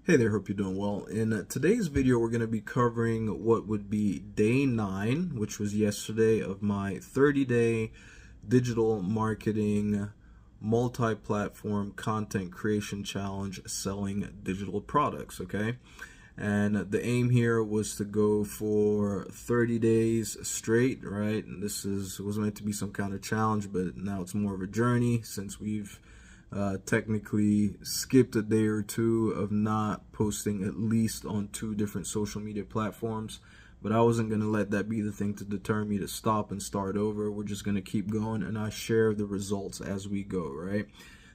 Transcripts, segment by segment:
Hey there, hope you're doing well. In today's video, we're going to be covering what would be day 9, which was yesterday, of my 30-day digital marketing multi-platform content creation challenge selling digital products, okay? And the aim here was to go for 30 days straight, right? And this was meant to be some kind of challenge, but now it's more of a journey since we've technically skipped a day or two of not posting at least on 2 different social media platforms. But I wasn't going to let that be the thing to deter me to stop and start over. We're just going to keep going, and I share the results as we go, right?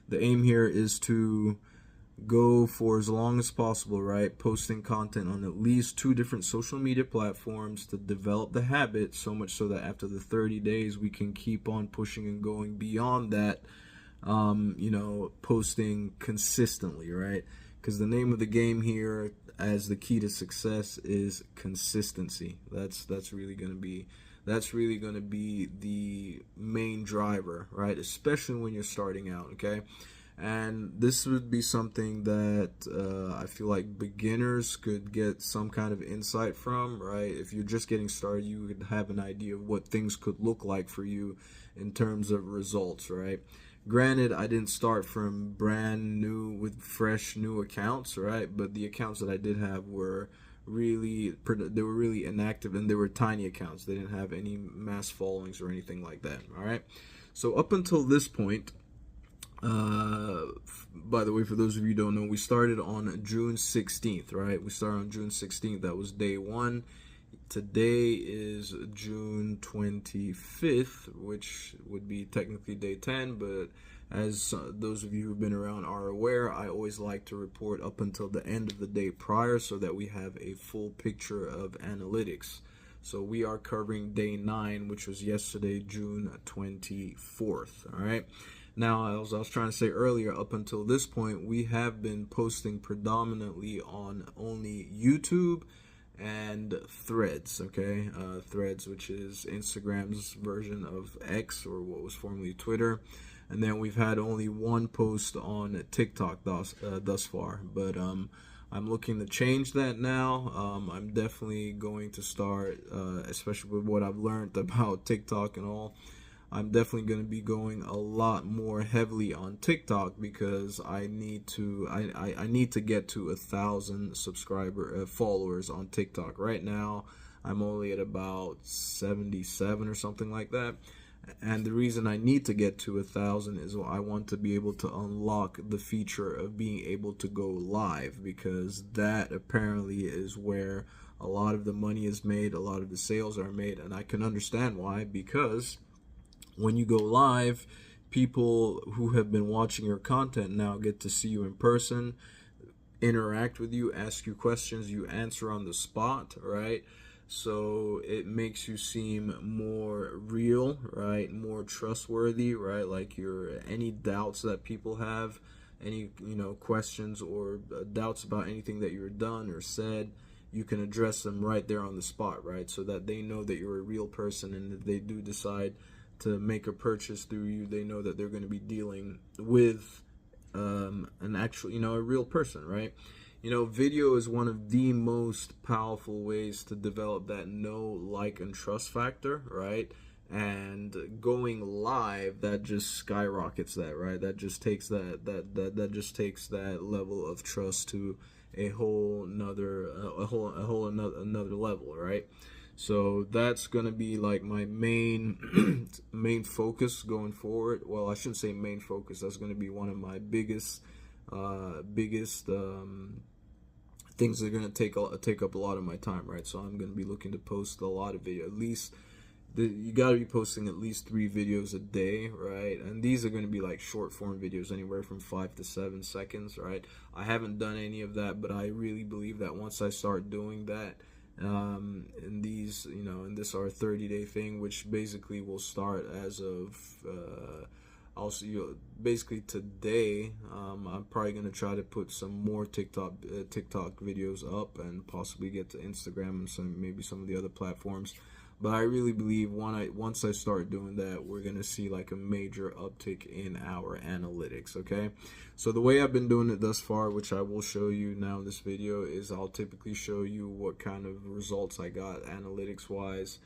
The aim here is to go for as long as possible, right? Posting content on at least 2 different social media platforms to develop the habit, so much so that after the 30 days we can keep on pushing and going beyond that, posting consistently, right? Because the name of the game here, as the key to success, is consistency. That's really going to be the main driver, right? Especially when you're starting out, okay? And this would be something that I feel like beginners could get some kind of insight from, right? If you're just getting started, you would have an idea of what things could look like for you in terms of results, right? Granted, I didn't start from brand new with fresh new accounts, right? But the accounts that I did have were really inactive, and they were tiny accounts. They didn't have any mass followings or anything like that, all right? So up until this point, by the way, for those of you who don't know, we started on June 16th, right? We started on June 16th. That was day 1. Today is June 25th, which would be technically day 10, but as those of you who've been around are aware, I always like to report up until the end of the day prior so that we have a full picture of analytics. So we are covering day 9, which was yesterday, June 24th, all right? Now, as I was trying to say earlier, up until this point, we have been posting predominantly on only YouTube and Threads, okay? Threads, which is Instagram's version of X, or what was formerly Twitter. And then we've had only 1 post on TikTok thus far. But I'm looking to change that now. I'm definitely going to start, especially with what I've learned about TikTok and all, I'm definitely going to be going a lot more heavily on TikTok because I need to get to 1,000 followers on TikTok. Right now, I'm only at about 77 or something like that. And the reason I need to get to 1,000 is I want to be able to unlock the feature of being able to go live, because that apparently is where a lot of the money is made, a lot of the sales are made, and I can understand why, because when you go live, people who have been watching your content now get to see you in person, interact with you, ask you questions, you answer on the spot, right? So it makes you seem more real, right? More trustworthy, right? Like any doubts that people have, any questions or doubts about anything that you're done or said, you can address them right there on the spot, right? So that they know that you're a real person, and if they do decide to make a purchase through you, they know that they're going to be dealing with an actual, a real person, right? Video is one of the most powerful ways to develop that know, like, and trust factor, right? And going live, that just skyrockets that, right? That just takes that just takes that level of trust to a whole another level, right? So that's gonna be like my main focus going forward. Well, I shouldn't say main focus. That's gonna be one of my biggest things that are gonna take up a lot of my time, right? So I'm gonna be looking to post a lot of video. At least you gotta be posting at least 3 videos a day, right? And these are gonna be like short form videos, anywhere from 5 to 7 seconds, right? I haven't done any of that, but I really believe that once I start doing that, in these, in this our 30-day thing, which basically will start as of basically today. I'm probably gonna try to put some more TikTok videos up, and possibly get to Instagram and maybe some of the other platforms But I really believe once I start doing that, we're gonna see like a major uptick in our analytics. Okay, so the way I've been doing it thus far, which I will show you now in this video, is I'll typically show you what kind of results I got analytics wise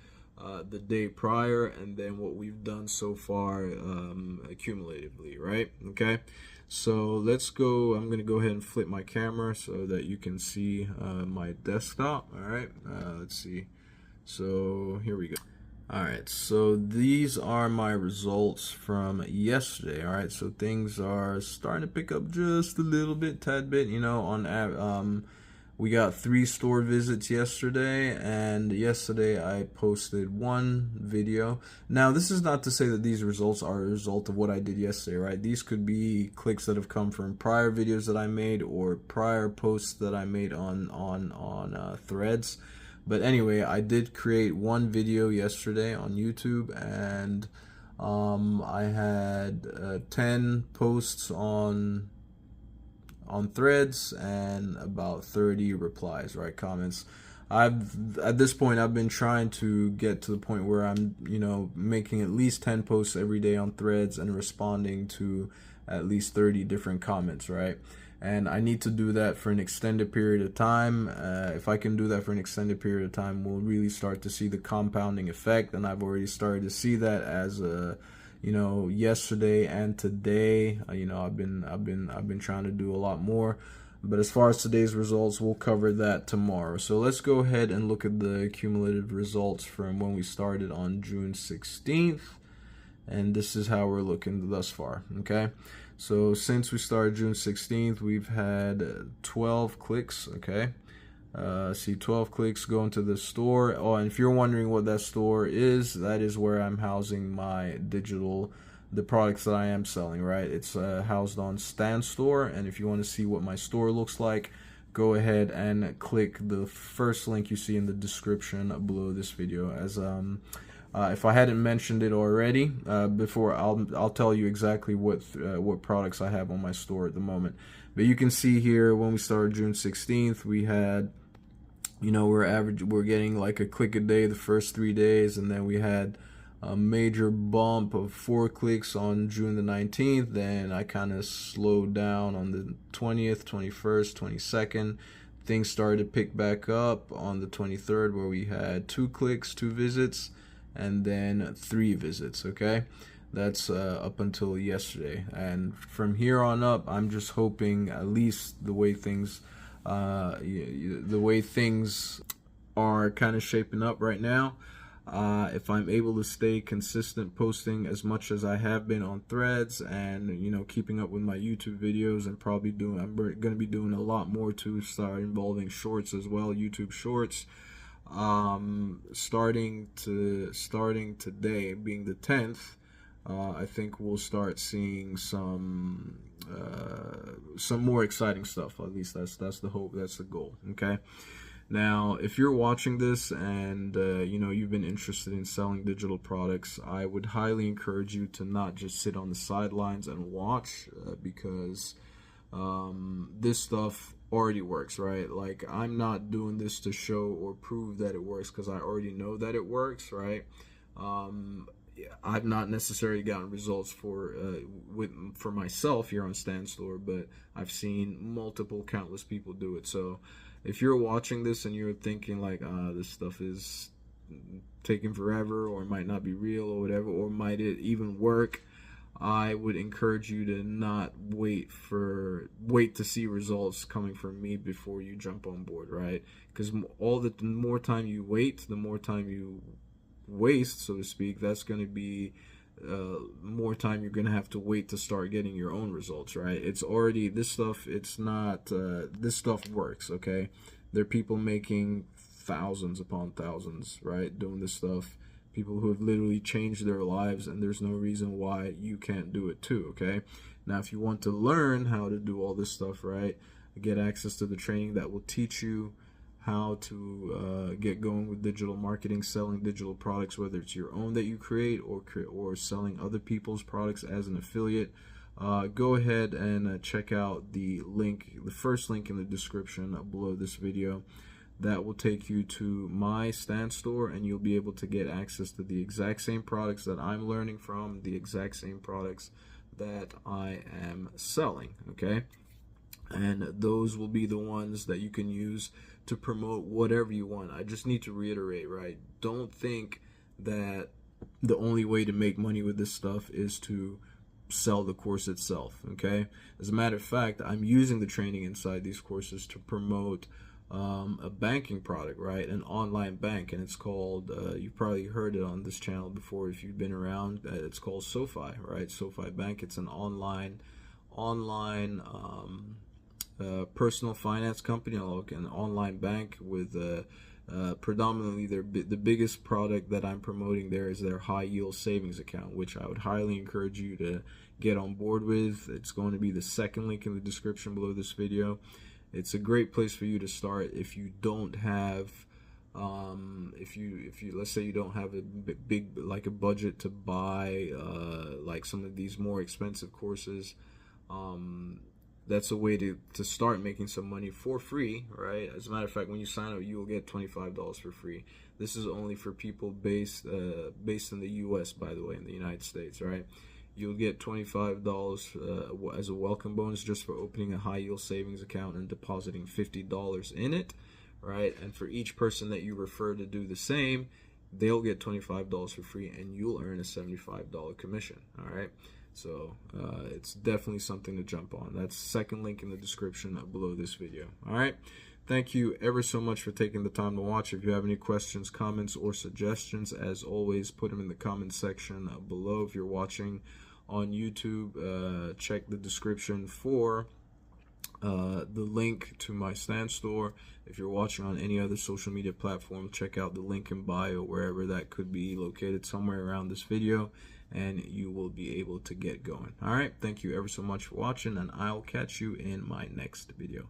the day prior, and then what we've done so far accumulatively, right? Okay, so let's go. I'm gonna go ahead and flip my camera so that you can see my desktop. All right, let's see. So here we go. All right, so these are my results from yesterday. All right, so things are starting to pick up just a little bit, tad bit. You know, we got 3 store visits yesterday, and yesterday I posted 1 video. Now, this is not to say that these results are a result of what I did yesterday, right? These could be clicks that have come from prior videos that I made or prior posts that I made on Threads. But anyway, I did create 1 video yesterday on YouTube, and I had 10 posts on Threads and about 30 replies, right, comments. At this point I've been trying to get to the point where I'm, you know, making at least 10 posts every day on Threads and responding to at least 30 different comments, right? And I need to do that for an extended period of time. If I can do that for an extended period of time, we'll really start to see the compounding effect. And I've already started to see that as you know, yesterday and today. You know, I've been trying to do a lot more. But as far as today's results, we'll cover that tomorrow. So let's go ahead and look at the cumulative results from when we started on June 16th. And this is how we're looking thus far, okay? So since we started June 16th, we've had 12 clicks, okay? See, 12 clicks going to the store. Oh, and if you're wondering what that store is, that is where I'm housing the products that I am selling, right? It's housed on Stan Store, and if you want to see what my store looks like, go ahead and click the first link you see in the description below this video. As if I hadn't mentioned it already before, I'll tell you exactly what products I have on my store at the moment. But you can see here when we started June 16th, we had, you know, we're getting like a click a day the first 3 days, and then we had a major bump of 4 clicks on June the 19th. Then I kind of slowed down on the 20th, 21st, 22nd. Things started to pick back up on the 23rd, where we had 2 clicks, 2 visits, and then 3 visits, okay? That's up until yesterday. And from here on up, I'm just hoping, at least the way things are kind of shaping up right now, if I'm able to stay consistent posting as much as I have been on Threads, and, you know, keeping up with my YouTube videos, and I'm going to be doing a lot more to start involving shorts as well, YouTube shorts. Starting today, being the 10th, I think we'll start seeing some more exciting stuff. At least that's the hope, that's the goal. Okay. Now, if you're watching this and you know, you've been interested in selling digital products, I would highly encourage you to not just sit on the sidelines and watch, because this stuff already works, right? Like, I'm not doing this to show or prove that it works, because I already know that it works, right? I've not necessarily gotten results for myself here on Stan Store, but I've seen countless people do it. So if you're watching this and you're thinking like, this stuff is taking forever, or it might not be real, or whatever, or might it even work, I would encourage you to not wait to see results coming from me before you jump on board, right? Because the more time you wait, the more time you waste, so to speak. That's going to be more time you're going to have to wait to start getting your own results, right? It's already, this stuff, it's not, this stuff works, okay? There are people making thousands upon thousands, right, doing this stuff. People who have literally changed their lives, and there's no reason why you can't do it too, okay? Now, if you want to learn how to do all this stuff, right, get access to the training that will teach you how to get going with digital marketing, selling digital products, whether it's your own that you create or selling other people's products as an affiliate, go ahead and check out the first link in the description below this video. That will take you to my stand store, and you'll be able to get access to the exact same products that I'm learning from, the exact same products that I am selling, okay? And those will be the ones that you can use to promote whatever you want. I just need to reiterate, right? Don't think that the only way to make money with this stuff is to sell the course itself, okay? As a matter of fact, I'm using the training inside these courses to promote a banking product, right? An online bank, and it's called, you've probably heard it on this channel before if you've been around. It's called SoFi, right? SoFi Bank. It's an online personal finance company, like an online bank with predominantly the biggest product that I'm promoting there is their high yield savings account, which I would highly encourage you to get on board with. It's going to be the second link in the description below this video. It's a great place for you to start if you don't have if you let's say you don't have a big like a budget to buy like some of these more expensive courses. That's a way to start making some money for free, right? As a matter of fact, when you sign up, you will get $25 for free. This is only for people based in the U.S., by the way, in the United States, right? You'll get $25 as a welcome bonus just for opening a high yield savings account and depositing $50 in it, right? And for each person that you refer to do the same, they'll get $25 for free, and you'll earn a $75 commission, all right? So it's definitely something to jump on. That's the second link in the description below this video. All right. Thank you ever so much for taking the time to watch. If you have any questions, comments, or suggestions, as always, put them in the comment section below. If you're watching on YouTube, check the description for the link to my stand store. If you're watching on any other social media platform, check out the link in bio, wherever that could be located, somewhere around this video, and you will be able to get going. All right, thank you ever so much for watching, and I'll catch you in my next video.